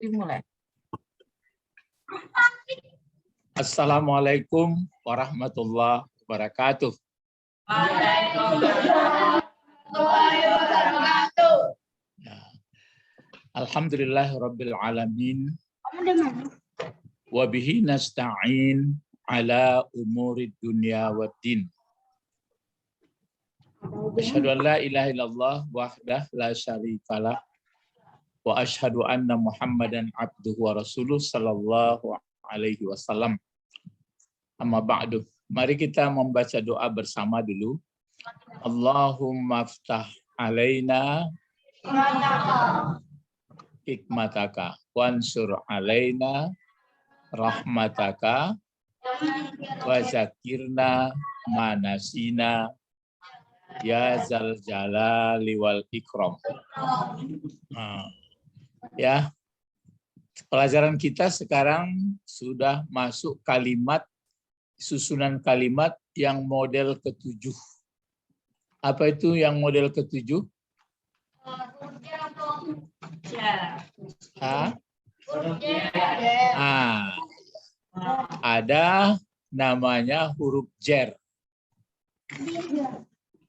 Dimulai. Assalamualaikum warahmatullahi wabarakatuh. Waalaikumsalam warahmatullahi wabarakatuh. Alhamdulillahirabbil alamin. Wa bihi nasta'in ala umurid dunya waddin. Asyhadu an la ilaha illallah wahdah la syarikalah wa asyhadu anna Muhammadan abduhu wa rasuluh sallallahu alaihi wasallam. Amma ba'du. Mari kita membaca doa bersama dulu. Allahumma aftah alaina hikmataka wansur alaina rahmataka wa zakirna manasina ya zal jalali wal ikram. Ya, pelajaran kita sekarang sudah masuk kalimat, susunan kalimat yang model ke-7. Apa itu yang model ke-7? Ada namanya huruf jar.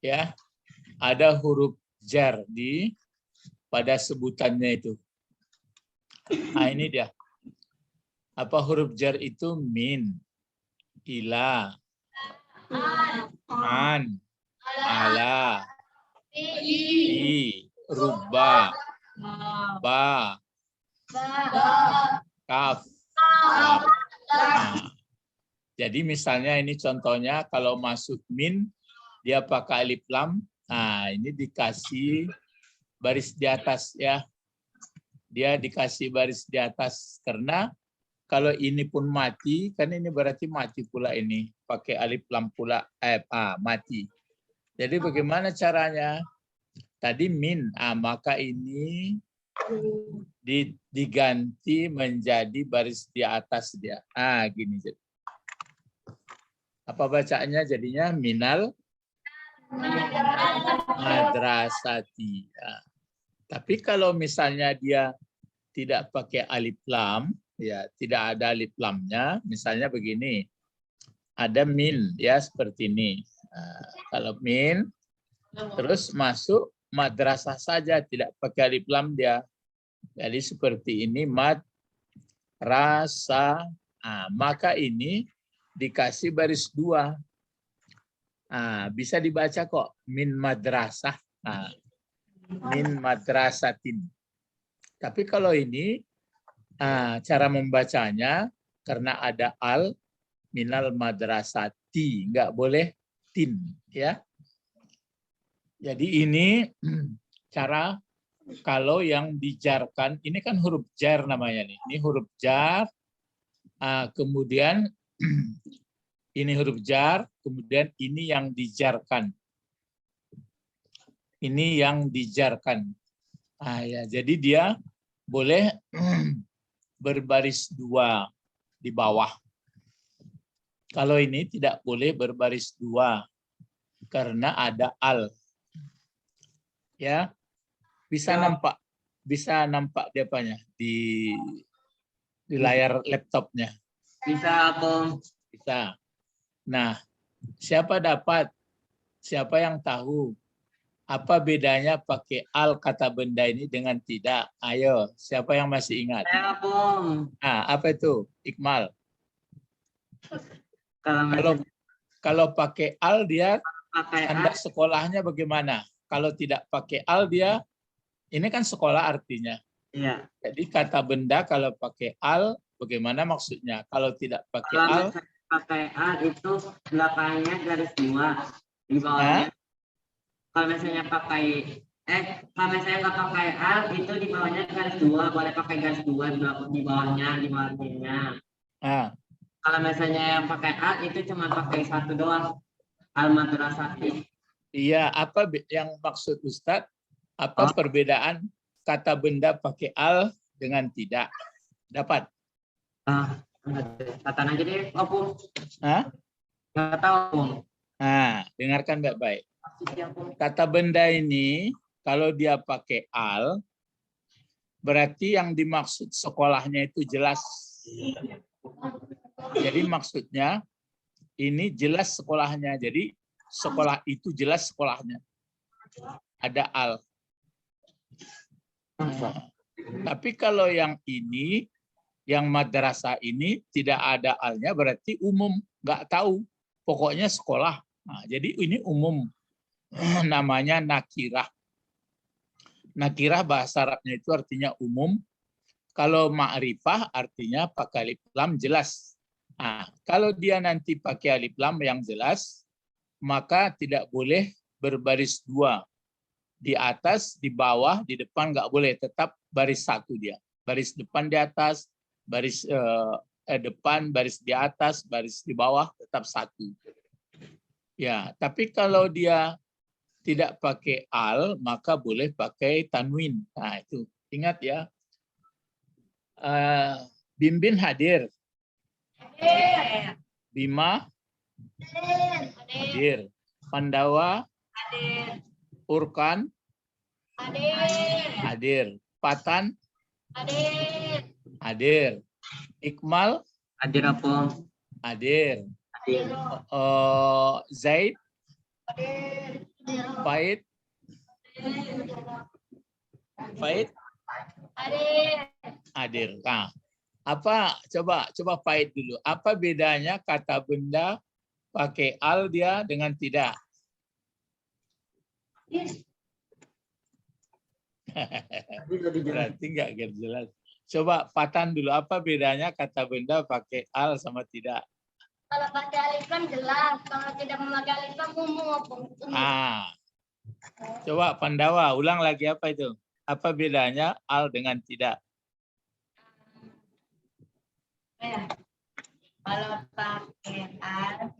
Ya, ada huruf jar pada sebutannya itu. Nah, ini dia. Apa huruf jar itu? Min, ila, an, ala, i, rubba, ba, kaf. Nah, jadi misalnya ini contohnya kalau masuk min, dia pakai alif lam. Nah, ini dikasih baris di atas ya. Dia dikasih baris di atas karena kalau ini pun mati, kan ini berarti mati pula ini. Pakai alif lam pula, mati. Jadi bagaimana caranya? Tadi min, maka ini diganti menjadi baris di atas dia. Gini. Apa bacaannya jadinya? Minal madrasati. Tapi kalau misalnya dia tidak pakai alif lam, ya tidak ada alif lamnya, misalnya begini, ada min ya seperti ini. Kalau min, terus masuk madrasah saja, tidak pakai alif lam dia. Jadi seperti ini madrasah. Maka ini dikasih baris 2. Bisa dibaca kok min madrasah, min madrasatin. Tapi kalau ini cara membacanya karena ada al, minal madrasati, nggak boleh tin ya. Jadi ini cara kalau yang dijarkan, ini kan huruf jar namanya nih. Ini huruf jar, kemudian ini huruf jar, kemudian ini yang dijarkan. Ini yang dijarkan. Ya, jadi dia boleh berbaris 2 di bawah. Kalau ini tidak boleh berbaris 2 karena ada al. Ya, bisa nampak di apanya di layar laptopnya. Bisa, Bung. Bisa. Nah, siapa yang tahu apa bedanya pakai al kata benda ini dengan tidak? Ayo, siapa yang masih ingat? Saya, Bung. Apa itu, Iqmal? Kalau pakai al dia tanda sekolahnya bagaimana? Kalau tidak pakai al dia, ini kan sekolah artinya. Iya. Jadi kata benda kalau pakai al bagaimana maksudnya? Kalau tidak pakai al? Pakai al itu belakangnya garis 2 di bawahnya. Kalau misalnya kalau misalnya nggak pakai al itu di bawahnya garis 2, boleh pakai garis 2 di bawahnya, di marginnya. Kalau misalnya yang pakai al itu cuma pakai 1 doang, al madrasati. Iya, apa yang maksud Ustadz? Apa perbedaan kata benda pakai al dengan tidak? Dapat? Kata aja deh, Bung. Nggak tahu, Bung. Dengarkan baik-baik. Kata benda ini kalau dia pakai al, berarti yang dimaksud sekolahnya itu jelas. Jadi maksudnya ini jelas sekolahnya. Jadi sekolah itu jelas sekolahnya. Ada al. Nah, tapi kalau yang ini, yang madrasah ini tidak ada alnya berarti umum, nggak tahu. Pokoknya sekolah. Nah, jadi ini umum. Namanya nakirah. Nakirah bahasa Arabnya itu artinya umum. Kalau ma'rifah artinya pakai alif lam jelas. Nah, kalau dia nanti pakai alif lam yang jelas, maka tidak boleh berbaris dua. Di atas, di bawah, di depan nggak boleh. Tetap baris satu dia. Baris depan di atas, baris depan, baris di atas, baris di bawah, tetap satu. Ya, tapi kalau dia tidak pakai al, maka boleh pakai tanwin. Nah, itu. Ingat ya. Bimbin hadir. Bima hadir. Pandawa Urkan hadir. Patan hadir. Ikmal Hadir apa? hadir. Hadir. Zaid Faid hadir. Nah, apa coba Faid dulu. Apa bedanya kata benda pakai al dia dengan tidak? Berarti nggak jelas. Coba Patan dulu, apa bedanya kata benda pakai al sama tidak? Kalau pakai alif lam jelas, kalau tidak memakai alif lam umum. Coba Pandawa, ulang lagi apa itu? Apa bedanya al dengan tidak? Kalau pakai al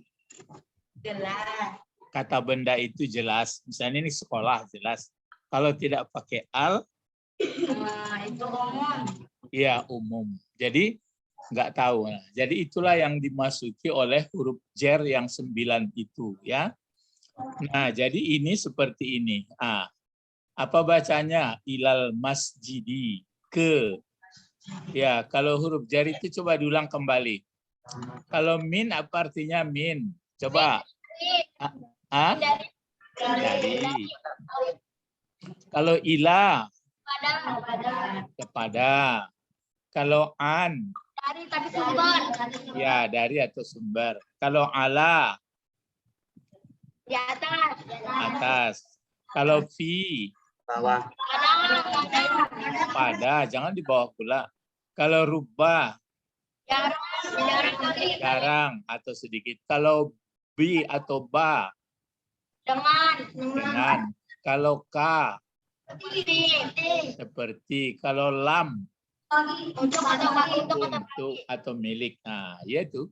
jelas. Kata benda itu jelas. Misalnya ini sekolah jelas. Kalau tidak pakai al, Itu umum. Iya umum. Jadi nggak tahu. Nah, jadi itulah yang dimasuki oleh huruf jer yang 9 itu, ya. Nah, jadi ini seperti ini. Apa bacanya? Ilal masjidi, ke. Ya, kalau huruf jar itu coba diulang kembali. Kalau min apa artinya min? Coba. Dari. Kalau ila kepada. Kalau an, Dari tapi sumber. ya dari atau sumber. Kalau ala, Di atas. atas. Kalau fi, Bawah. pada, jangan di bawah pula. Kalau rubah, jarang atau sedikit. Kalau bi atau ba, dengan. Kalau ka, seperti. Kalau lam, untuk atau milik. Nah, ya itu.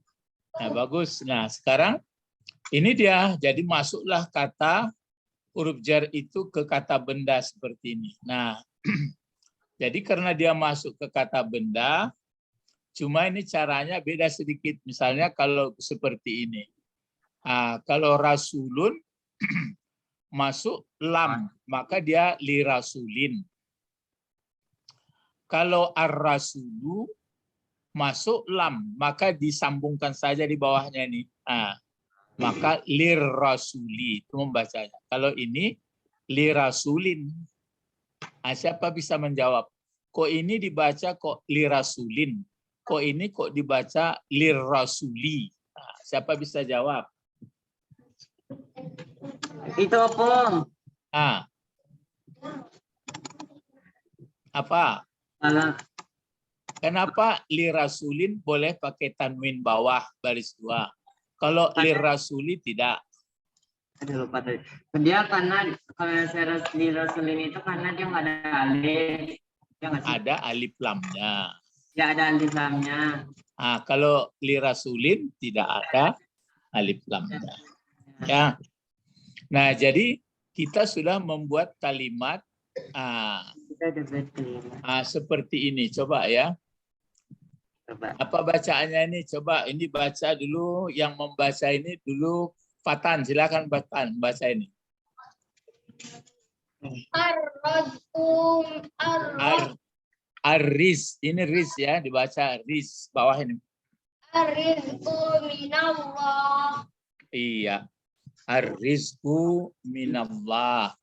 Nah, bagus. Nah, sekarang ini dia. Jadi masuklah kata huruf jar itu ke kata benda seperti ini. Nah, jadi karena dia masuk ke kata benda, cuma ini caranya beda sedikit. Misalnya kalau seperti ini. Kalau rasulun masuk lam, maka dia li rasulin. Kalau ar-rasulu masuk lam, maka disambungkan saja di bawahnya ini. Maka lir rasuli itu membacanya. Kalau ini lir rasulin. Siapa bisa menjawab? Kok ini dibaca kok lir rasulin? Kok ini kok dibaca lir rasuli? Siapa bisa jawab? Itu apa? Apa? Kenapa lirasulin boleh pakai tanwin bawah baris 2? Kalau lirasuli tidak. Aduh, lupa tadi. Dia karena kalau saya lirasulin itu karena dia nggak ada alif. Ada alif lamnya. Ya ada alif lamnya. Kalau lirasulin tidak ada alif lamnya. Ya. Nah, jadi kita sudah membuat kalimat seperti ini. Coba ya. Coba. Apa bacaannya ini? Coba ini baca dulu. Yang membaca ini dulu Fatan. Silakan Fatan baca ini. Aris, ini ris ya, dibaca ris bawah ini. Rizqu minallah. Iya. Ar-rizqu minallah.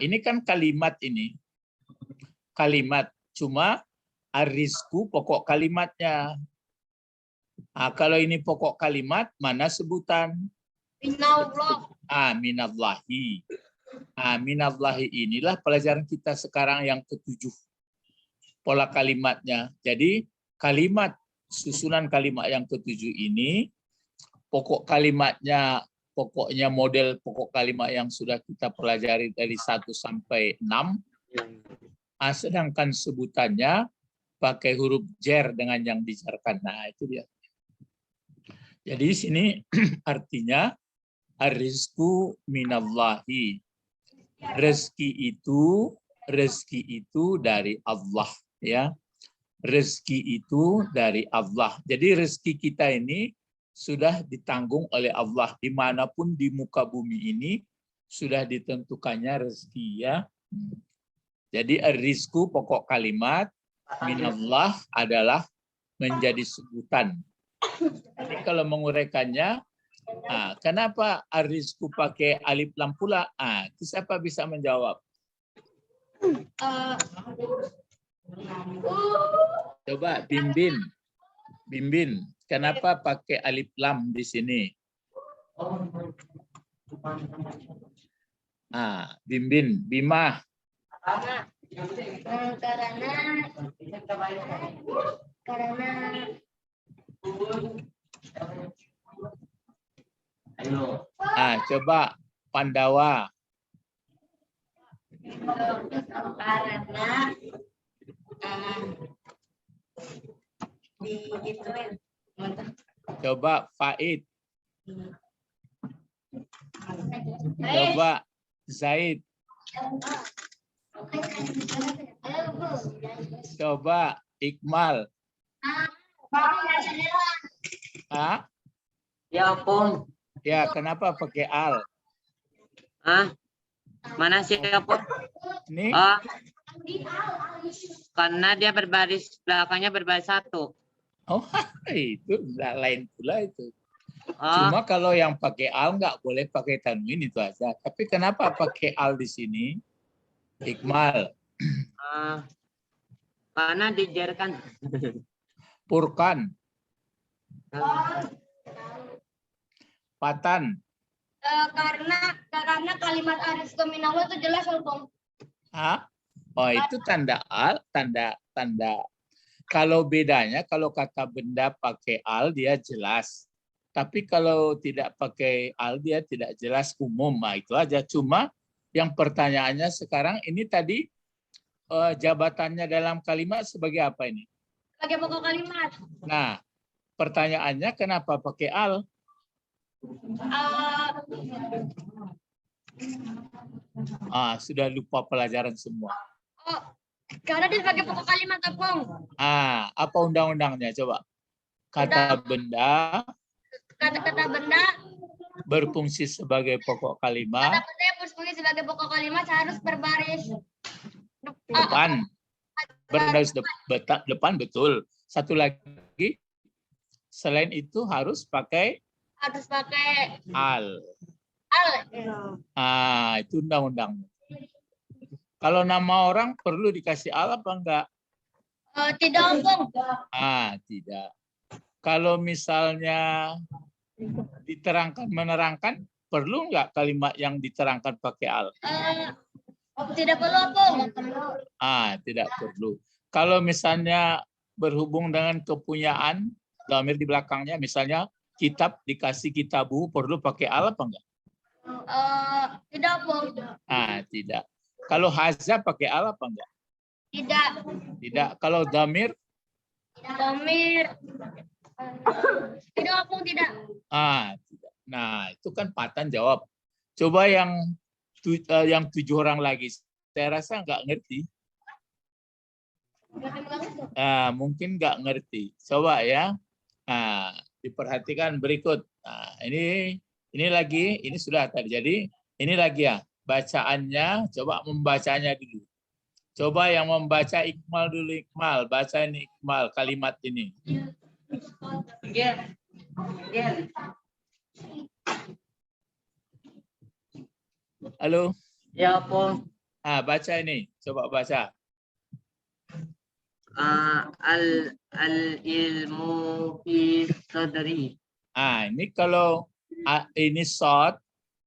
Ini kan kalimat ini. Kalimat. Cuma ar-rizqu pokok kalimatnya. Kalau ini pokok kalimat, mana sebutan? Minallah. Minallahi. Minallahi inilah pelajaran kita sekarang yang ke-7. Pola kalimatnya. Jadi kalimat, susunan kalimat yang ke-7 ini, pokok kalimatnya, pokoknya model pokok kalimat yang sudah kita pelajari dari 1 sampai 6, sedangkan sebutannya pakai huruf jer dengan yang dijarkan. Nah, itu dia. Jadi sini artinya ar-rizqu minallahi. Rezeki itu dari Allah, ya. Rezeki itu dari Allah. Jadi rezeki kita ini sudah ditanggung oleh Allah dimanapun di muka bumi ini sudah ditentukannya rezeki, ya. Jadi ar-rizqu pokok kalimat, minallah adalah menjadi sebutan. Jadi kalau menguraikannya, kenapa ar-rizqu pakai alif lam pula? Itu siapa bisa menjawab? Coba Bimbin, kenapa pakai alif lam di sini? Bimbin, Bimah. Karena Coba Pandawa. Karena diituin. Coba Faid. Coba Zaid. Coba Iqmal. Ya, Pung. Ya, kenapa pakai al? Mana sih, Pung? Ini? Karena dia berbaris, belakangnya berbaris 1. Oh, itu lain pula itu. Cuma kalau yang pakai al nggak boleh pakai tanwin, itu aja. Tapi kenapa pakai al di sini? Iqmal. Karena dijerkan. Purkan. Patan. Karena kalimat ar-rizqu minallah itu jelas, Bang. Oh, itu tanda al, tanda. Kalau bedanya, kalau kata benda pakai al, dia jelas. Tapi kalau tidak pakai al, dia tidak jelas, umum. Itu aja. Cuma yang pertanyaannya sekarang, ini tadi jabatannya dalam kalimat sebagai apa ini? Sebagai pokok kalimat. Nah, pertanyaannya kenapa pakai al? Sudah lupa pelajaran semua. Karena dia sebagai pokok kalimat, Bang. Apa undang-undangnya coba? Kata benda berfungsi sebagai pokok kalimat. Kata benda yang berfungsi sebagai pokok kalimat harus berbaris depan. Berbaris depan, betul. Satu lagi, selain itu harus pakai al. Itu undang-undang. Kalau nama orang perlu dikasih al apa enggak? Tidak, Bang. Tidak. Kalau misalnya menerangkan, perlu enggak kalimat yang diterangkan pakai al? Tidak perlu, Bang. Tidak perlu. Kalau misalnya berhubung dengan kepunyaan, dhamir di belakangnya, misalnya kitab dikasih kitabu, perlu pakai al apa enggak? Tidak, Bang. Tidak. Kalau haza pakai al apa enggak? Tidak. Kalau dhamir? Tidak, Bang, tidak. Tidak. Nah, itu kan Patan jawab. Coba yang 7 orang lagi, saya rasa nggak ngerti. Mungkin nggak ngerti. Coba ya. Diperhatikan berikut. Ini lagi, ini sudah terjadi. Ini lagi ya. Bacaannya, coba membacanya dulu. Coba yang membaca Iqmal dulu, Iqmal. Baca ini Iqmal, kalimat ini. Halo? Ya, Pong. Baca ini. Coba baca. Al-ilmu fi sadri. Ini kalau ini short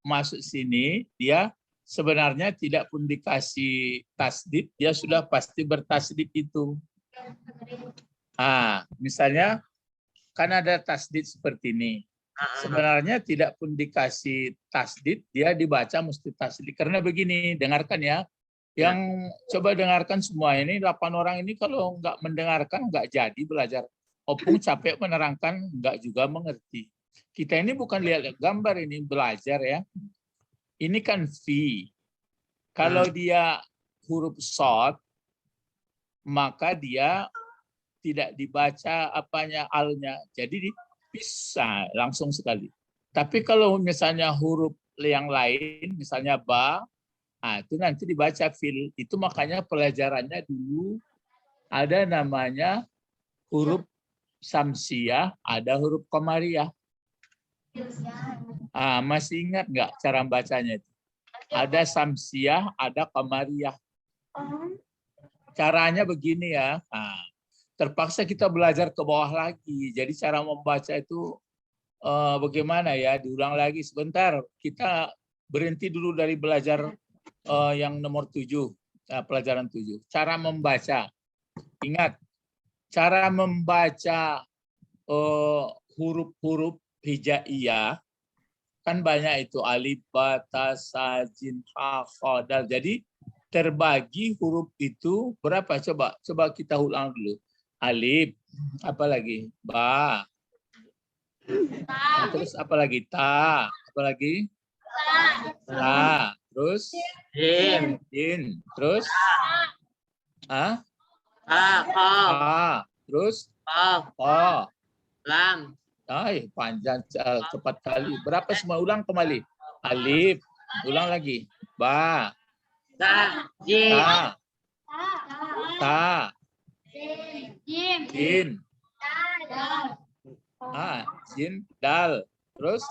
masuk sini, dia sebenarnya tidak pun dikasih tasdid, dia sudah pasti bertasdid itu. Misalnya kan ada tasdid seperti ini. Sebenarnya tidak pun dikasih tasdid, dia dibaca mesti tasdid. Karena begini, dengarkan ya. Yang coba dengarkan semua ini, 8 orang ini kalau nggak mendengarkan, nggak jadi belajar. Opung capek menerangkan, nggak juga mengerti. Kita ini bukan lihat gambar ini, belajar ya. Ini kan fi. Kalau dia huruf short, maka dia tidak dibaca apanya alnya. Jadi bisa langsung sekali. Tapi kalau misalnya huruf yang lain, misalnya ba, itu nanti dibaca fil. Itu makanya pelajarannya dulu ada namanya huruf samsiah, ada huruf qamariyah. Masih ingat nggak cara bacanya itu? Ada samsiah, ada qamariyah. Caranya begini ya. Terpaksa kita belajar ke bawah lagi. Jadi cara membaca itu bagaimana ya? Diulang lagi sebentar. Kita berhenti dulu dari belajar yang nomor 7, pelajaran 7. Cara membaca. Ingat, cara membaca huruf-huruf hijaiyah kan banyak itu alif, ba, ta, sa, jim, ha, kha, dal. Jadi terbagi huruf itu berapa? Coba kita ulang dulu. Alif, apa lagi? Ba. Terus apa lagi? Ta. Apa lagi? Ta. Terus? Jim. Terus? Terus? Ko. Lam. Panjang, cepat kali. Berapa semua? Ulang kembali. Alif. Ulang lagi. Ba. Ta. Ta. Ta. Jin. Jin. Dal. Terus?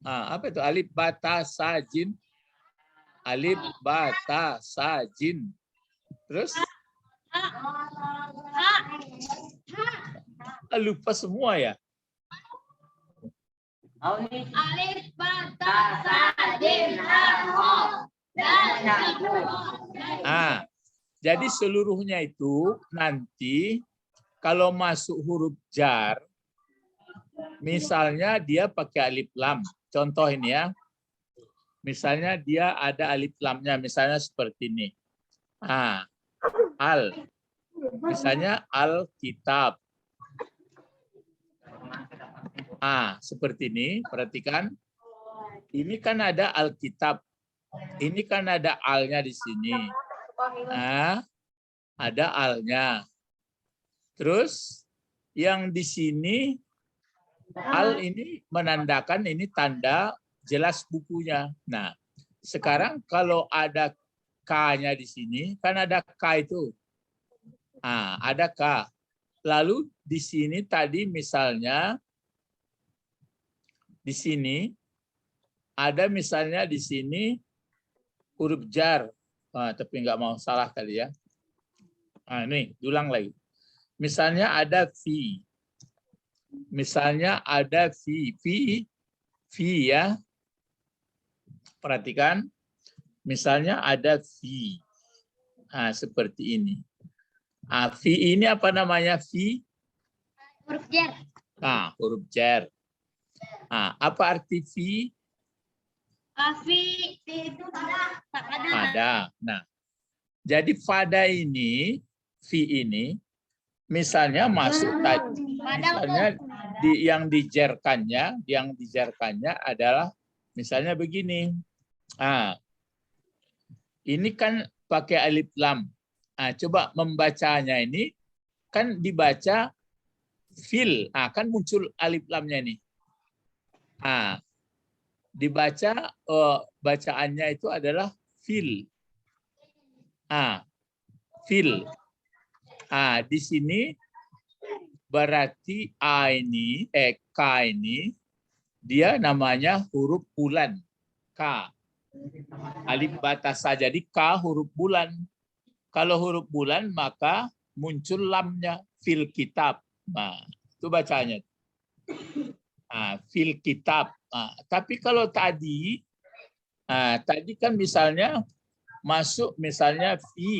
Apa itu? Alif, ba, ta, sa, jin. Alif, ba, ta, sa, jin. Terus? Lupa semua ya? Alif, ba, ta, sa, jim, ha, ho, dal. Jadi seluruhnya itu nanti kalau masuk huruf jar, misalnya dia pakai alif lam. Contoh ini ya. Misalnya dia ada alif lamnya, misalnya seperti ini. Al. Misalnya Alkitab. Seperti ini, perhatikan. Ini kan ada Alkitab. Ini kan ada alnya di sini. Ada alnya. Terus yang di sini al ini menandakan ini tanda jelas bukunya. Nah, sekarang kalau ada K-nya di sini, kan ada K itu. Ada K. Lalu di sini tadi misalnya di sini ada misalnya di sini huruf jar. Tapi nggak mau salah kali ya. Ini diulang lagi. Misalnya ada fi. Misalnya ada fi. Fi ya. Perhatikan. Misalnya ada fi. Seperti ini. Fi ini apa namanya? Fi? Huruf jar. Huruf jar. Apa arti fi? Fi itu Pada. Nah, jadi pada ini, fi ini, misalnya masuk tadi, misalnya yang dijerkannya adalah misalnya begini. Ini kan pakai alif lam. Coba membacanya ini kan dibaca fil. Kan muncul alif lamnya ini. Dibaca bacaannya itu adalah fil. Fil. Di sini berarti K ini dia namanya huruf bulan. K. Alif batasa, jadi K huruf bulan. Kalau huruf bulan maka muncul lamnya, fil kitab. Nah, itu bacanya. Fil kitab. Tapi kalau tadi kan misalnya masuk misalnya fi.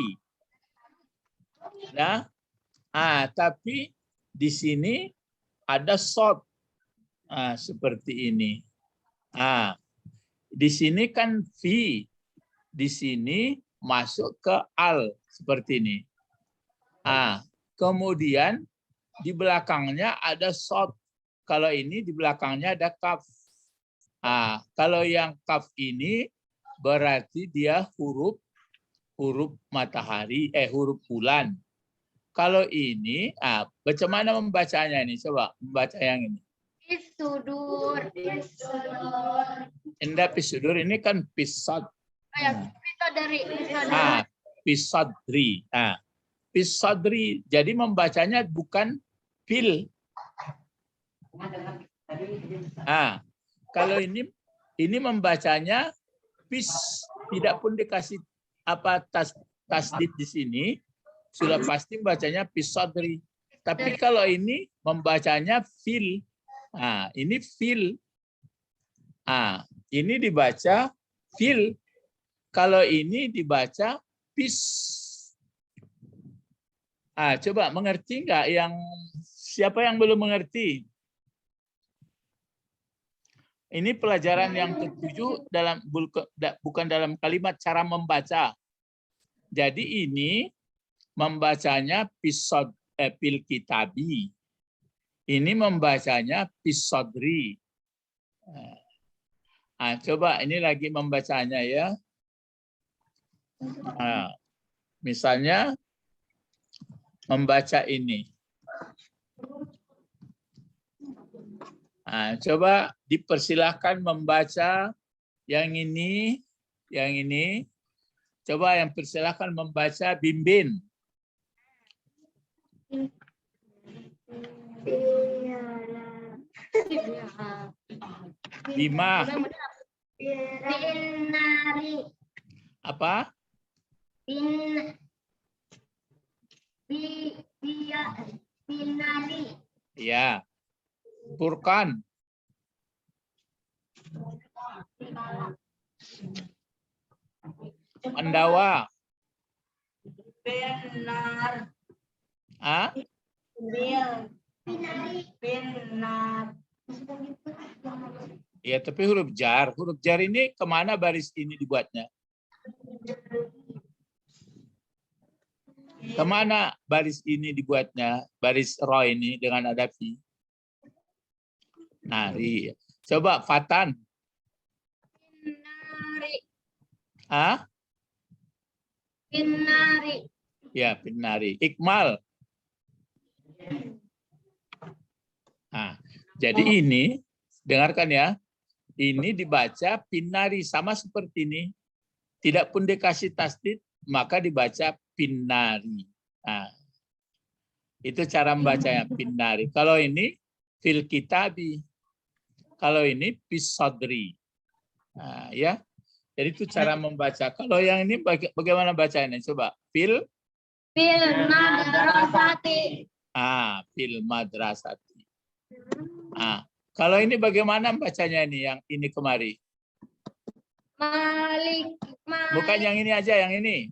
Nah, tapi di sini ada shot. Seperti ini. Di sini kan fi. Di sini masuk ke al seperti ini. Kemudian di belakangnya ada shot. Kalau ini di belakangnya ada kaf. Kalau yang kaf ini berarti dia huruf matahari, huruf bulan. Kalau ini, bagaimana membacanya ini? Coba membaca yang ini. Pisudur. Indah pisudur ini kan pisad. Pisadri. Pisadri. Jadi membacanya bukan fil. Kalau ini membacanya pis, tidak pun dikasih tasdid di sini, sudah pasti bacanya pisadri. Tapi kalau ini membacanya fil. Ini fil. Ini dibaca fil. Kalau ini dibaca pis. Coba mengerti nggak? Siapa yang belum mengerti? Ini pelajaran yang ke-7 bukan dalam kalimat cara membaca. Jadi ini membacanya fil kitabi. Ini membacanya pisadri. Coba ini lagi membacanya ya. Misalnya membaca ini. Coba dipersilahkan membaca yang ini. Coba yang persilahkan membaca bimbin. Bima. Binari. Apa? Binari. Ya. Furqan. Pandawa. Benar. Benar. Ya, tapi huruf jar. Huruf jar ini kemana baris ini dibuatnya? Kemana baris ini dibuatnya? Baris ro ini dengan ada fi. Nari. Coba Fatan. Binari. Binari. Ya, binari. Ikmal. Jadi ini, dengarkan ya. Ini dibaca pinari, sama seperti ini. Tidak pun dikasih tasdid, maka dibaca pinari. Itu cara membacanya, pinari. Kalau ini fil kitabi. Kalau ini pisadri. Ya. Jadi itu cara membaca. Kalau yang ini bagaimana bacanya? Coba. Fil madrasati. Fil madrasati. Kalau ini bagaimana bacanya ini? Yang ini kemari. Malik. Bukan yang ini aja, yang ini.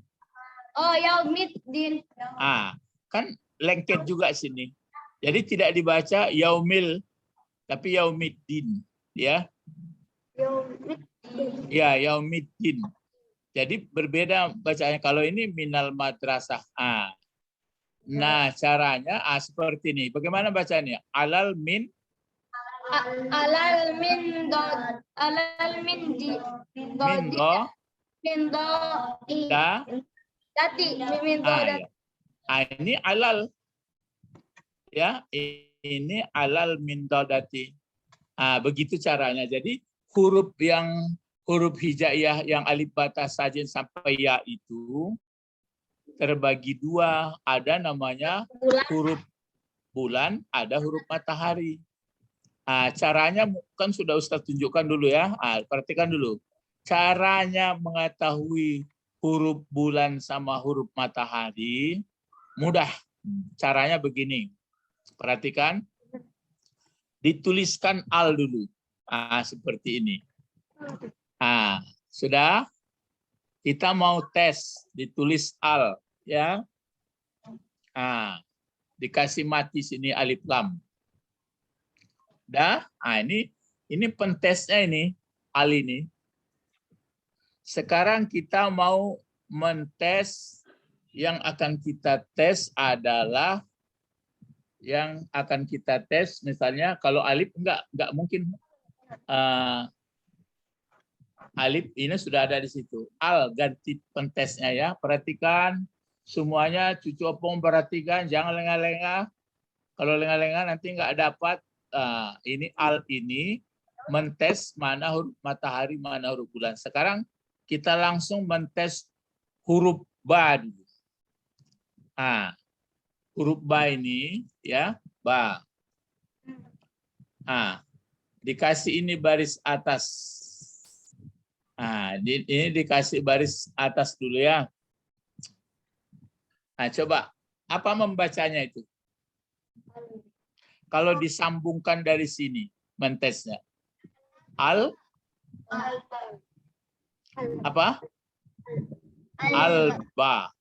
Oh, yaumiddin. Kan lengket juga sini. Jadi tidak dibaca yaumil, tapi yaumiddin, ya. Yaumiddin. Ya, yaumiddin. Jadi berbeda bacanya. Kalau ini minal madrasah. Nah, caranya seperti ini. Bagaimana bacanya? Alal min ini alal. Ya, ini alal min dodati. Begitu caranya. Jadi huruf hijaiyah yang alif batas sajin sampai ya itu terbagi dua. Ada namanya Bulan. huruf bulan, ada huruf matahari. Caranya kan sudah Ustaz tunjukkan dulu ya. Perhatikan dulu. Caranya mengetahui huruf bulan sama huruf matahari mudah. Caranya begini. Perhatikan. Dituliskan al dulu. Seperti ini. Sudah? Kita mau tes, ditulis al, ya. Dikasih mati sini alif lam. Dah? Ini pentesnya ini, al ini. Sekarang kita mau mentes, yang akan kita tes adalah misalnya kalau alif enggak mungkin alif ini sudah ada di situ. Al ganti pentesnya ya. Perhatikan semuanya, cucu opung perhatikan, jangan lengah-lengah. Kalau lengah-lengah nanti enggak dapat. Ini al ini mentes mana huruf matahari, mana huruf bulan. Sekarang kita langsung mentes huruf ba dulu. Huruf ba ini ya, ba. Dikasih ini baris atas. Ini dikasih baris atas dulu ya. Coba apa membacanya itu? Kalau disambungkan dari sini mentesnya. Al apa? Alba.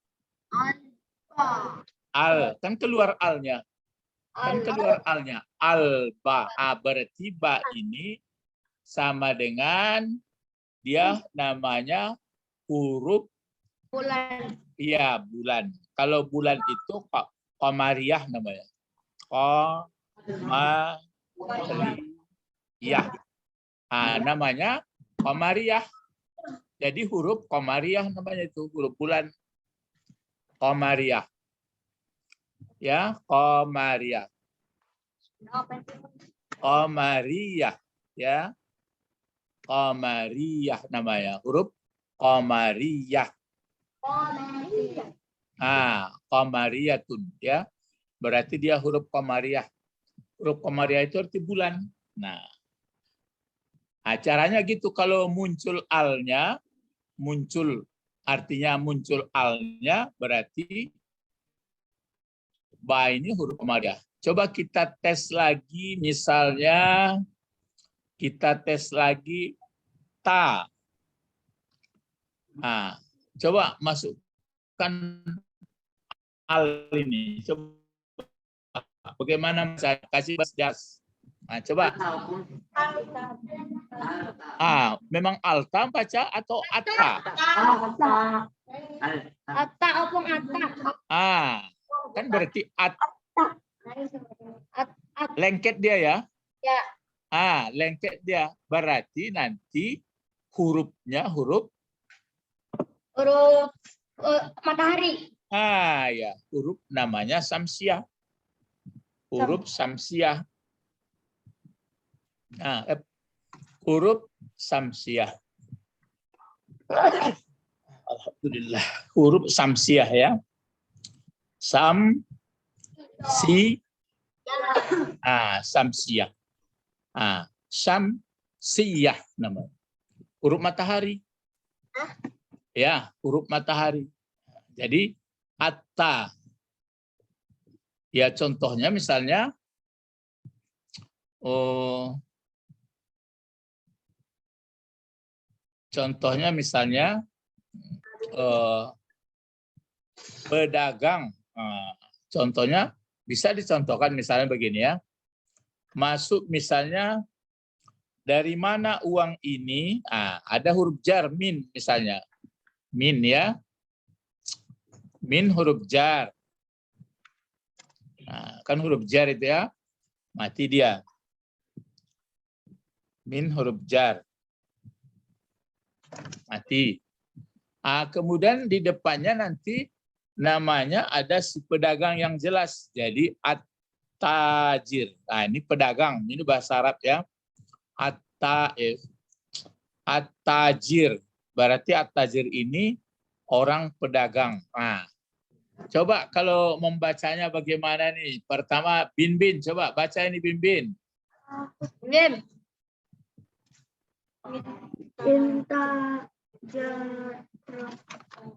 Al kan keluar alnya. Alba. Berarti ba ini sama dengan dia namanya huruf Bulan. Iya, bulan. Kalau bulan itu qamariyah namanya. Qamariyah. Namanya qamariyah. Jadi huruf qamariyah namanya itu, huruf bulan. Qamariyah. Ya, qamariyah. Qamariyah, ya. Qamariyah namanya, huruf qamariyah. Qamariyatun ya. Berarti dia huruf qamariyah. Huruf qamariyah itu arti bulan. Nah, caranya gitu, kalau muncul alnya, artinya muncul alnya berarti ba ini huruf qamariyah. Coba kita tes lagi, misalnya kita tes lagi ta. Coba masukkan al ini. Coba bagaimana saya kasih bahas. Coba. Memang alta baca atau atta? Atta opung atta. Kan berarti lengket dia ya? Ya. Lengket dia. Berarti nanti hurufnya huruf Matahari. Ya, huruf namanya samsiah. Huruf samsiah. Huruf samsiah. Alhamdulillah. Huruf samsiah ya. Samsiah. Samsiah namanya. Huruf matahari. Ya, huruf matahari. Jadi atta. Ya, contohnya misalnya pedagang. Contohnya bisa dicontohkan misalnya begini ya. Masuk misalnya dari mana uang ini? Ada huruf jar min misalnya. Min ya. Min huruf jar. Kan huruf jar itu ya. Mati dia. Min huruf jar. Mati. Kemudian di depannya nanti namanya ada si pedagang yang jelas. Jadi at-tajir. Ini pedagang. Ini bahasa Arab ya. At-tajir. Berarti at-tajir ini orang pedagang. Coba kalau membacanya bagaimana nih? Pertama, Bin. Coba baca ini Bin. Bin.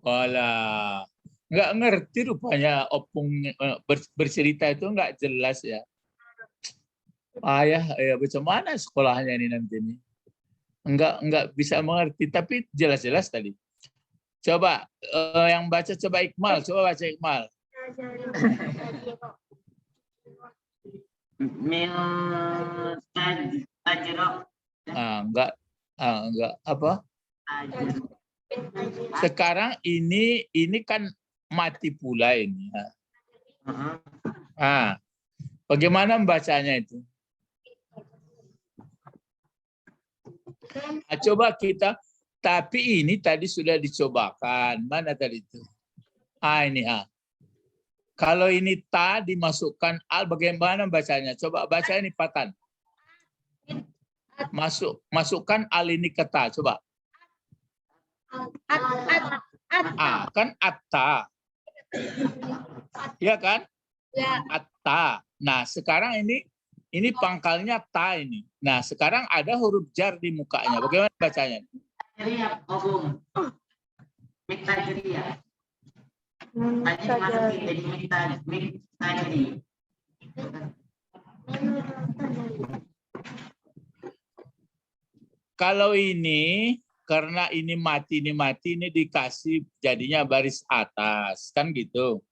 Walah, nggak ngerti rupanya Opung bercerita itu nggak jelas ya. Ayah, ya macam mana sekolahnya ini nanti nih? Nggak bisa mengerti, tapi jelas-jelas tadi. Coba yang baca coba Iqmal, coba baca Iqmal. Mil tajro. Enggak apa? Sekarang ini kan mati pula ini. Bagaimana membacanya itu? Coba kita, tapi ini tadi sudah dicobakan. Mana tadi itu? Ini Kalau ini ta dimasukkan al, bagaimana bacanya? Coba baca ini Patan. Masukkan al ini ke ta, coba. Kan atta. Ya kan? Ya. Atta. Nah, sekarang ini pangkalnya ta ini. Nah, sekarang ada huruf jar di mukanya. Bagaimana bacanya? Tajriya, Om. Tajriya. Tadi masukin jadi tajri. Kalau ini karena ini mati ini dikasih jadinya baris atas kan gitu.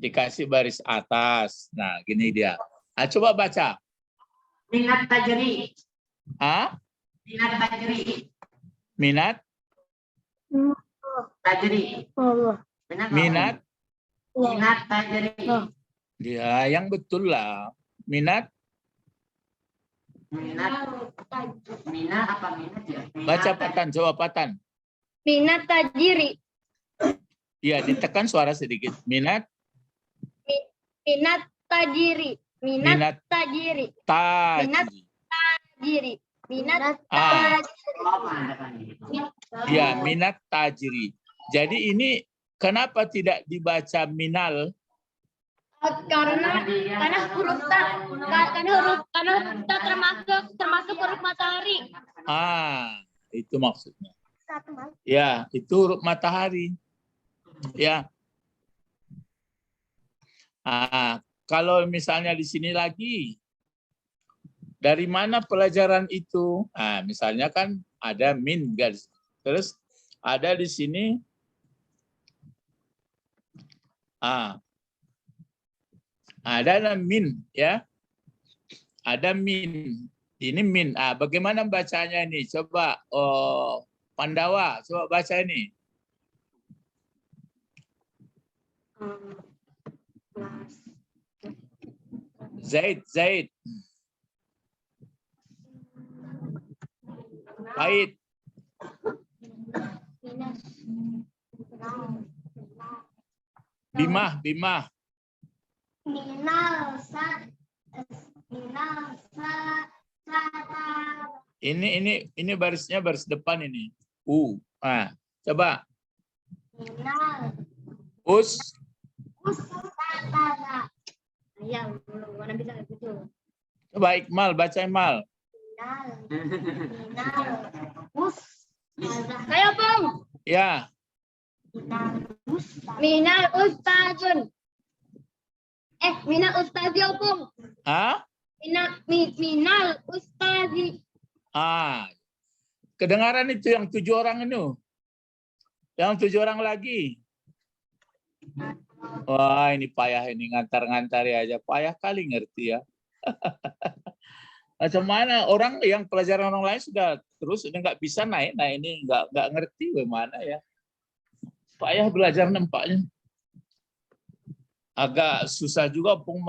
Dikasih baris atas. Nah, gini dia. Coba baca. Minat tajri. Minat tajri. Minat tajri. Minat tajri. Ya, yang betul lah. Minat apa minat ya? Baca Patan, coba Patan. Minat tajiri. Iya, ditekan suara sedikit. Minat tajiri. Minat tajiri. Ya, minat tajiri. Jadi ini kenapa tidak dibaca minal? Karena huruf ta termasuk huruf matahari. Itu maksudnya. Ya, itu huruf matahari. Ya. Kalau misalnya di sini lagi, dari mana pelajaran itu? Misalnya kan ada min, guys. Terus ada di sini, ada min, ya. Ada min. Ini min. Bagaimana bacanya ini? Coba Pandawa, coba baca ini. Zaid. Baik. Bimah. Ini barisnya baris depan ini. Coba. Us. Coba Iqmal, baca Iqmal. Saya Bang. Ya. Minal ustazun. Minal ustazi Bang. Minal ustazi. Kedengaran itu yang 7 orang itu. Yang 7 orang lagi. Wah, ini payah ini ngantar-ngantari aja. Payah kali ngerti ya. Macam mana orang yang pelajaran orang lain sudah nggak bisa naik. Nah ini nggak ngerti bagaimana ya. Payah belajar nampaknya. Agak susah juga Opung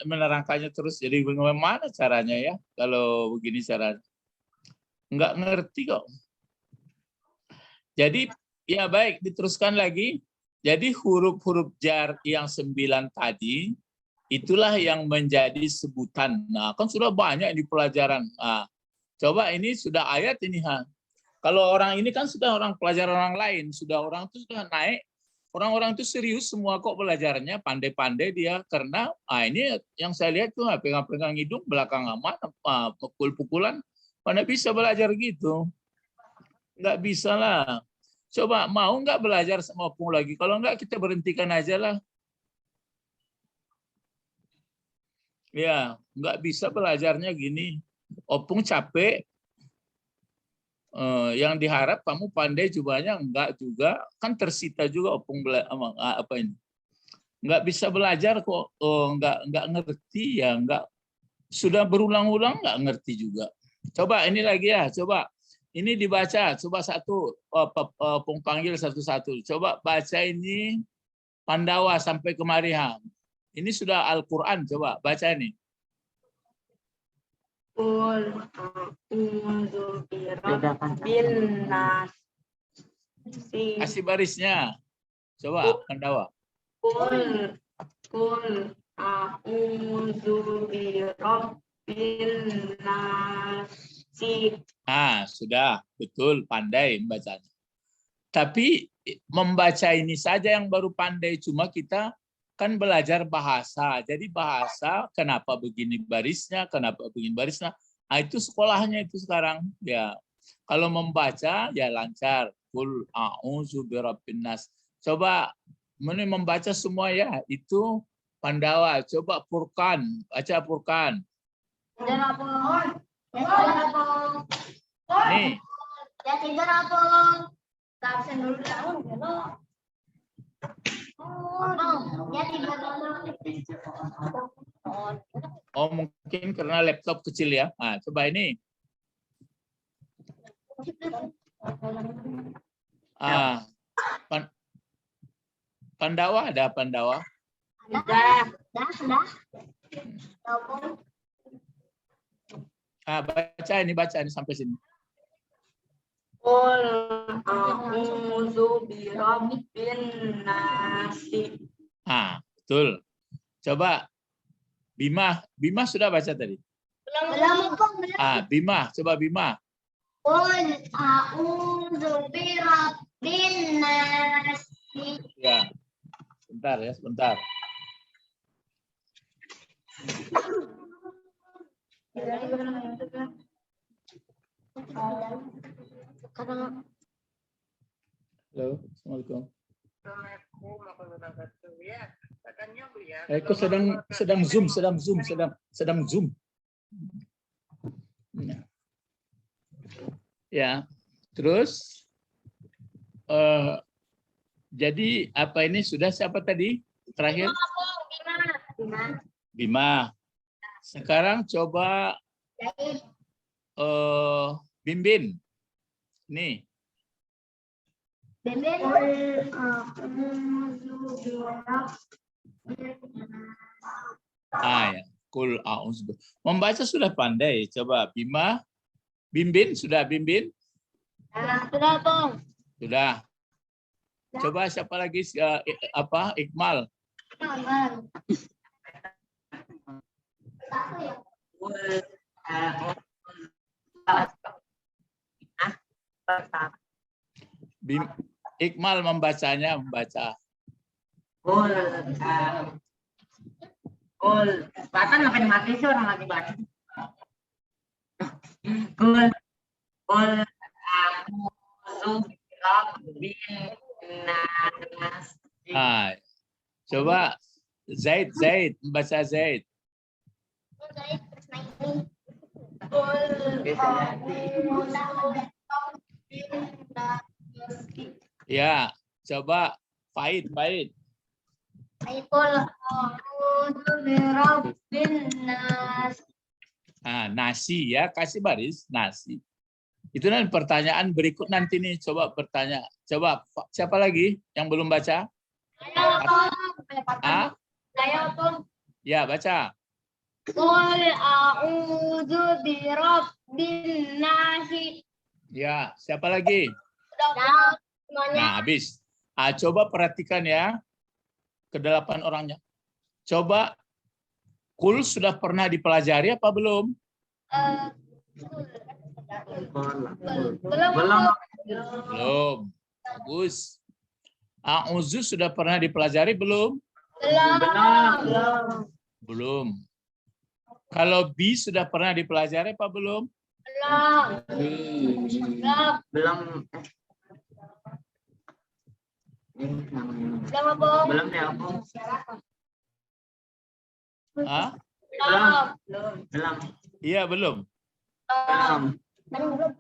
menerangkannya terus. Jadi bagaimana caranya ya kalau begini caranya. Nggak ngerti kok. Jadi ya baik diteruskan lagi. Jadi huruf-huruf jar yang 9 tadi itulah yang menjadi sebutan. Nah, kan sudah banyak di pelajaran. Coba ini sudah ayat ini. Kalau orang ini kan sudah orang pelajaran orang lain, orang itu sudah naik Orang-orang itu serius semua kok belajarnya, pandai-pandai dia karena ini yang saya lihat tuh pegang-pegang hidung belakang amat, pukul-pukulan, mana bisa belajar gitu? Nggak bisa lah. Coba mau nggak belajar sama Opung lagi? Kalau nggak kita berhentikan aja lah. Ya, nggak bisa belajarnya gini. Opung capek. Yang diharap kamu pandai jubahnya enggak juga, kan tersita juga Opung apa ini. Nggak bisa belajar kok, nggak ngerti ya, nggak sudah berulang-ulang nggak ngerti juga. Coba ini lagi ya, coba ini dibaca, coba satu, Opung panggil satu-satu. Coba baca ini Pandawa sampai kemari. Ini sudah Al-Quran, coba baca ini. Qul a'udzu birabbil nas. Kasih barisnya. Coba Pandawa. Qul a'udzu birabbil nas. Sudah betul, pandai membacanya. Tapi membaca ini saja yang baru pandai, cuma kita kan belajar bahasa. Jadi bahasa kenapa begini barisnya, kenapa begini barisnya. Itu sekolahnya itu sekarang. Ya. Kalau membaca ya lancar. Qul a'udzu birabbin nas. Coba membaca semua ya. Itu Pandawa. Coba Furqan, baca Furqan. Nih. Ya tidur apa? Absen dulu tahun ya. Oh, mungkin karena laptop kecil ya. Coba ini. Pandawa ada Pandawa? Baca ini sampai sini. Qul a'udzu birabbin nas. Betul. Coba Bima sudah baca tadi? Belum. Bima, coba Bima. Qul a'udzu birabbin nas. Ya. Sebentar. Halo, Assalamualaikum. Aku sedang zoom. Ya, terus jadi apa ini sudah siapa tadi terakhir? Bima. Sekarang coba Bimbin. Nih. Ya. Qul a'udzu. Membaca sudah pandai. Coba Bima. Bimbin sudah Bimbin? Sudah, Bang. Sudah. Coba siapa lagi Iqmal. Iqmal membaca. Bahkan sampai mati sih orang lagi baca. Qul a'udzu birabbin nas. Coba Zaid membaca Zaid. Ya, coba Faid. Nasi ya, kasih baris nasi. Itu nanti pertanyaan berikut nanti nih, coba bertanya. Coba siapa lagi yang belum baca? Ya, baca. Qul a'udzu birabbin nas. Ya, siapa lagi? Semuanya. Nah, habis. Coba perhatikan ya. Ke-8 orangnya. Coba Qul sudah pernah dipelajari apa belum? Belum. Belum. Bagus. A'udzu sudah pernah dipelajari belum? Belum. Belum. Kalau bi sudah pernah dipelajari apa belum? Belum. Belum. Belum apa? Belum ya, Bu. Ah? Belum. Iya belum. Belum. Belum.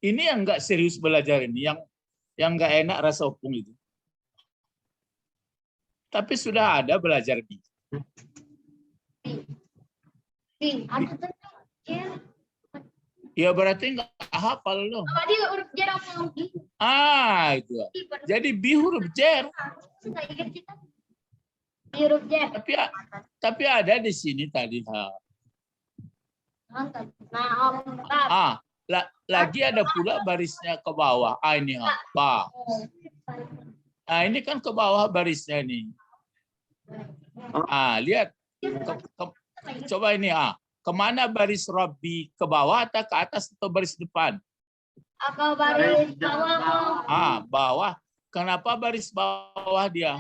Ini yang nggak serius belajar ini, yang nggak enak rasa opung itu. Tapi sudah ada belajar bi. Ada tuh. Ya berarti nggak hafal loh. Tadi huruf j apa lagi? Itu. Jadi bi huruf jer. Nggak ingat kita. Huruf j. Tapi ada di sini tadi. Nah, Lagi ada pula barisnya ke bawah. Ini apa? Nah, ini kan ke bawah barisnya nih. Lihat. Coba ini. Kemana baris Robbi? Ke bawah atau ke atas atau baris depan? ke baris bawah. Bawah. Kenapa baris bawah dia?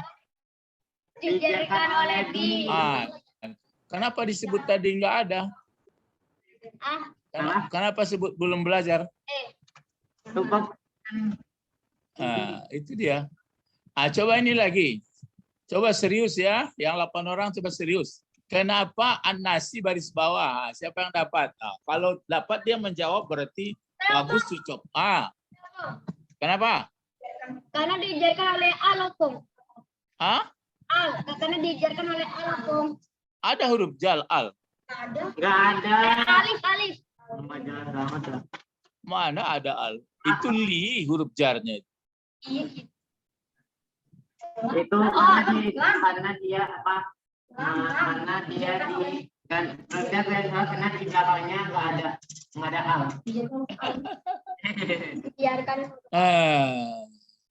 Dijelaskan oleh bi. Kenapa disebut tadi nggak ada? Kenapa sebut belum belajar? Itu dia. Coba ini lagi. Coba serius ya. Yang 8 orang coba serius. Kenapa an-nasi baris bawah? Siapa yang dapat? Kalau dapat dia menjawab berarti bagus cocok. Kenapa? Karena diajarkan oleh al-hukum. Karena diajarkan oleh al-hukum. Ada huruf jal al. Nggak ada. Alif. Mana ada al? Itu li huruf jarnya. Itu karena dia apa? Karena dia di kan karena di belakangnya nggak ada al. Diajarkan.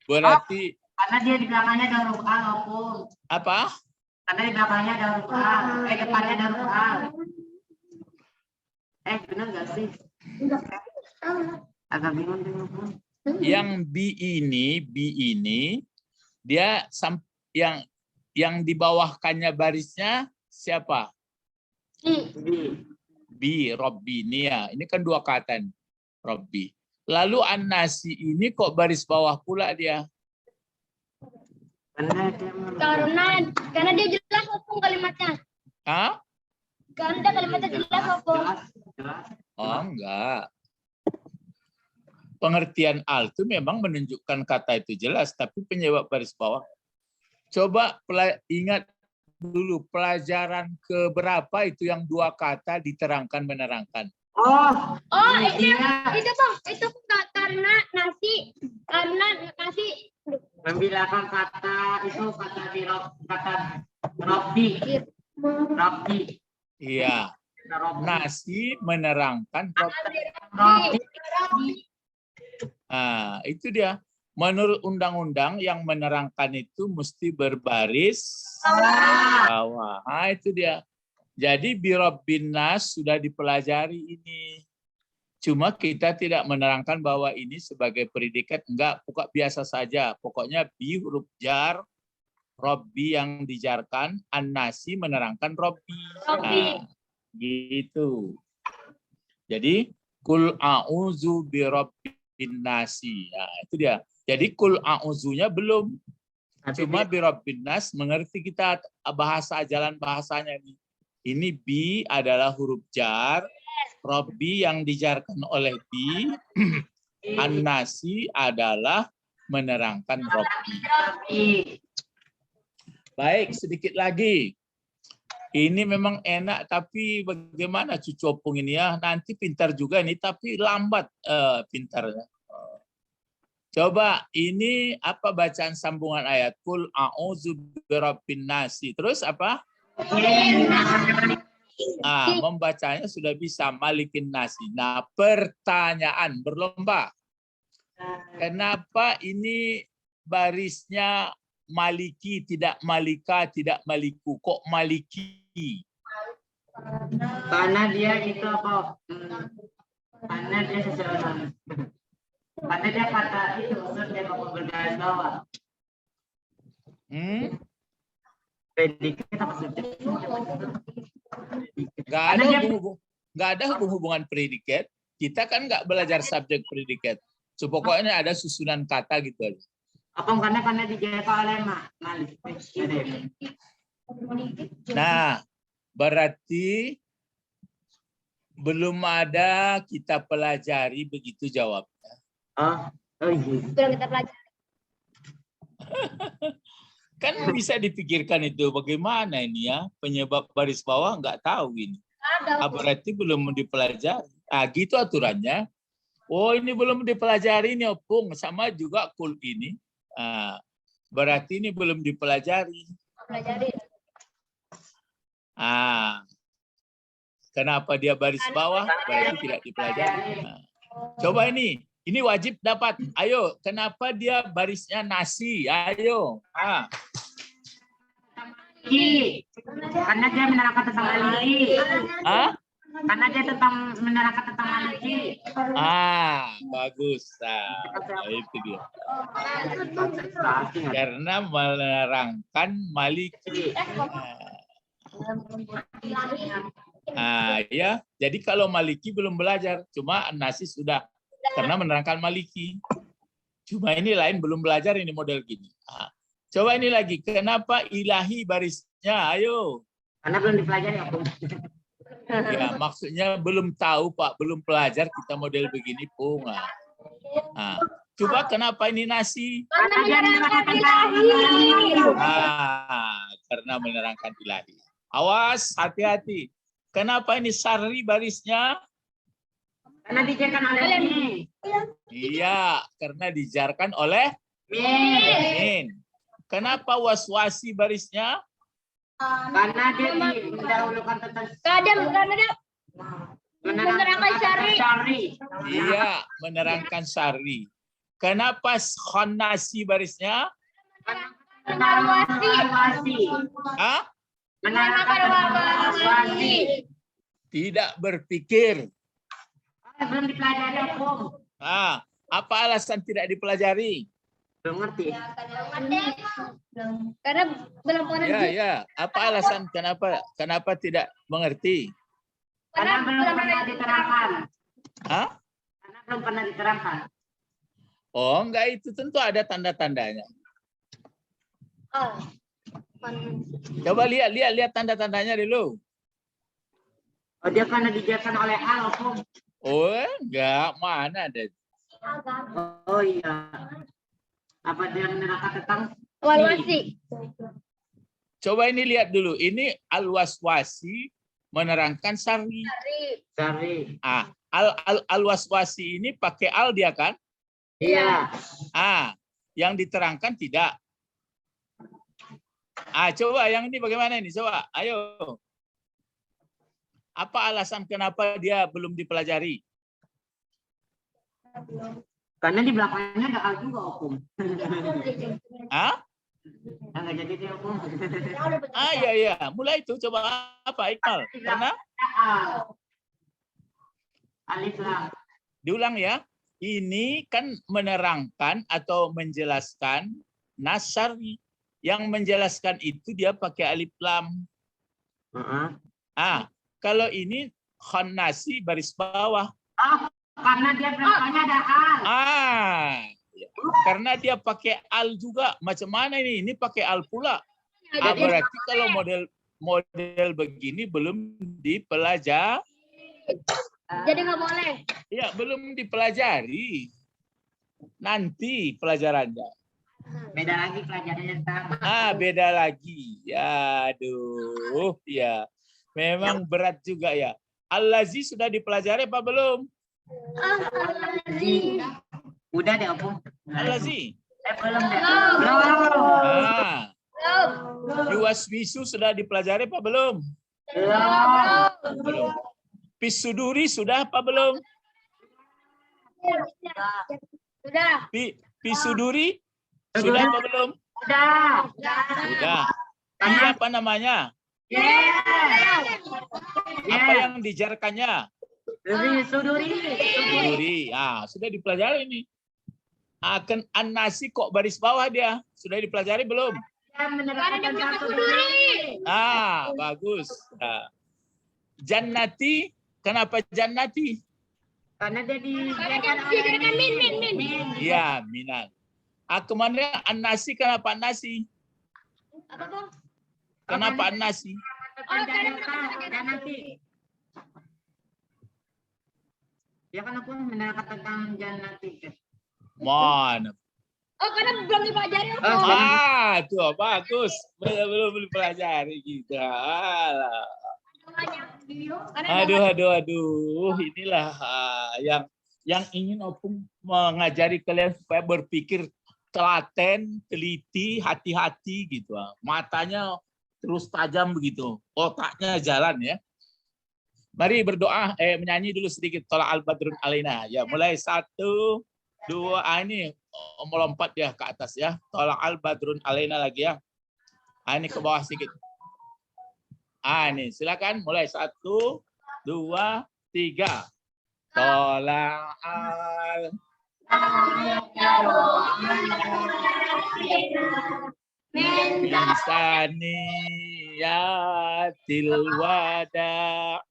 Berarti Karena dia di belakangnya ada huruf al, Opung. apa? Karena di belakangnya ada huruf al, depannya ada huruf al. Benar nggak sih? Agak bingung. Yang bi ini dia yang di bawahkannya barisnya siapa? Bi, Robbi ini ya. Ini kan 2 kata nih. Robbi. Lalu an-nasi ini kok baris bawah pula dia? Karena dia jelas hukum kalimatnya. Karena kalimatnya jelas hukum. Enggak. Pengertian al itu memang menunjukkan kata itu jelas, tapi penyebab baris bawah. Coba ingat dulu pelajaran keberapa itu yang 2 kata diterangkan menerangkan. Itu karena nasi membilangkan kata itu kata Robbi. Iya. Nasi menerangkan Robbi. Itu dia. Menurut undang-undang yang menerangkan itu mesti berbaris bawah. Itu dia. Jadi Birabbin Nas sudah dipelajari ini. Cuma kita tidak menerangkan bahwa ini sebagai predikat. Enggak, pokok biasa saja. Pokoknya bi huruf jar, Robbi yang dijarkan, an-nasi menerangkan Robbi. Gitu. Jadi kul a'udzu birabbin nasi. Itu dia. Jadi kul a'udzunya belum. Cuma birabbin nas mengerti kita bahasa jalan bahasanya ini. Ini bi adalah huruf jar, Robbi yang dijarkan oleh bi, an-nasi adalah menerangkan Robbi. Baik, sedikit lagi. Ini memang enak, tapi bagaimana cucu opung ini ya? Nanti pintar juga ini, tapi lambat pintarnya. Coba ini apa bacaan sambungan ayat? Kul a'udzu birabbin nasi. Terus apa? Membacanya sudah bisa malikin nasi. Nah, pertanyaan berlomba. Kenapa ini barisnya maliki, tidak malika, tidak maliku? Kok maliki? Karena dia itu apa? Karena dia seseorang. Karena dia kata itu, dia mau bergaris bawah. Predikat apa subjek? Nggak ada hubung-hubungan predikat. Kita kan nggak belajar subjek predikat. So, pokoknya ada susunan kata gitu aja. Apa karena dijadikan oleh Malik? Nah, berarti belum ada kita pelajari begitu jawabnya. Oh iya. Belum kita pelajari. Kan bisa dipikirkan itu bagaimana ini ya, penyebab baris bawah nggak tahu ini. Berarti belum dipelajari. Gitu aturannya. Oh, ini belum dipelajari nih, Opung. Sama juga kul ini. Berarti ini belum dipelajari. Pelajari. Kenapa dia baris bawah? Berarti tidak dipelajari. Coba ini wajib dapat. Ayo, kenapa dia barisnya nasi? Ayo. Karena dia menerangkan tentang Maliki. Karena dia menerangkan tentang Maliki. Bagus. Itu dia. Karena menerangkan Maliki. Ya. Jadi kalau Maliki belum belajar, cuma nasi sudah. Karena menerangkan Maliki. Cuma ini lain belum belajar ini model gini. Coba ini lagi. Kenapa ilahi barisnya? Ayo. Karena belum dipelajari aku. Ya, maksudnya belum tahu Pak, belum pelajar kita model begini Pung. Coba kenapa ini nasi? Karena menerangkan ilahi. Karena menerangkan ilahi. Awas, hati-hati. Kenapa ini sari barisnya? Karena dijarkan oleh ini. Iya, karena dijarkan oleh min. Kenapa waswasi barisnya? Karena dia mendahulukan tentang Karena dia menerangkan syari. Iya, menerangkan syari. Kenapa khonasi barisnya? Menerangkan wasi. Tidak berpikir. Belum dipelajari, Om. Apa alasan tidak dipelajari? Belum ngerti. Karena belum pernah. Ya. Apa alasan kenapa tidak mengerti? Karena belum pernah diterangkan. Karena belum pernah diterangkan. Oh, enggak, itu tentu ada tanda-tandanya. Coba lihat tanda-tandanya dulu. Oh, dia karena dijelaskan oleh al, Om. Oh, enggak, mana ada. Oh iya. Apa dia menerangkan tentang Wasi. Coba ini lihat dulu. Ini al-waswasi menerangkan syari. Al-waswasi ini pakai al dia kan? Iya. Yang diterangkan tidak. Coba yang ini bagaimana ini? Coba, ayo. Apa alasan kenapa dia belum dipelajari? Karena di belakangnya ada al juga, Om. Enggak jadi dia, Om. Iya. Mulai itu coba apa, Iqbal? Karena alif lam. Diulang ya. Ini kan menerangkan atau menjelaskan nasari. Yang menjelaskan itu dia pakai alif lam. Kalau ini khonasi baris bawah. Karena dia belakangnya ada al. Karena dia pakai al juga. Macam mana ini? Ini pakai al pula. Berarti kalau model begini belum dipelajari. Jadi nggak boleh. Ya, belum dipelajari. Nanti pelajarannya. Beda lagi pelajarannya sama. Beda lagi. Ya, aduh, ya. Memang berat juga ya. Al-lazi sudah dipelajari apa belum? Udah deh, Om. Al-lazi. Belum deh. Yuwaswisu sudah dipelajari apa belum? Belum. Pisuduri sudah apa belum? Sudah. Pisuduri sudah apa belum? Sudah. Ini apa namanya? Apa yang dijarkannya? Suduri. Suduri. Sudah dipelajari ini. Akan an-nasi kok baris bawah dia. Sudah dipelajari belum? Karena dia mendapat duri. Bagus. Nah. Jannati, kenapa jannati? Karena dia Karena dia dijadikan min. Iya, minat. Kemudian an-nasi, kenapa an-nasi? Apa Bang? Kenapa an-nasi? dan nanti. Ya kan aku mendengar tentang jannati. Mana? Karena belum dipelajari. Tuh bagus. Belum dipelajari gitu. Aduh. Inilah yang ingin Opung mengajari kalian supaya berpikir telaten, teliti, hati-hati gitu. Matanya terus tajam begitu. Otaknya jalan ya. Mari berdoa, menyanyi dulu sedikit Tola'al Badrun Alaina. Ya, mulai 1, 2, ini melompat ya ke atas ya. Tola'al Badrun Alaina lagi ya. Ini ke bawah sedikit. Ini silakan mulai 1, 2, 3. Tola'al Insaniyatil wada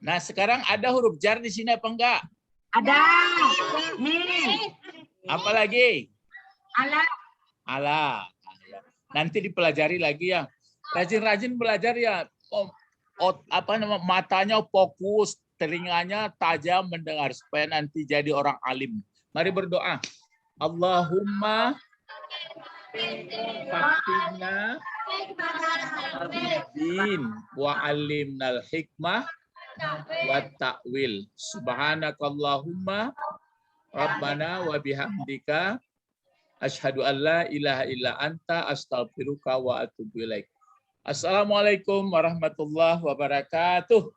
Nah, sekarang ada huruf jar di sini apa enggak? Ada. Nih. Apa lagi? Ala. Nanti dipelajari lagi ya. Rajin-rajin belajar ya. Matanya fokus, telinganya tajam mendengar supaya nanti jadi orang alim. Mari berdoa. Allahumma fakina din wa alimnal hikmah wa ta'wil. Subhanakallahumma rabbana wa bihamdika asyhadu an la ilaha illa anta astaghfiruka wa atubu ilaik. Assalamualaikum warahmatullahi wabarakatuh.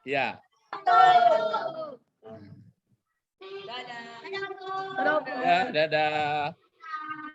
Ya. Dadah. Ya, dadah.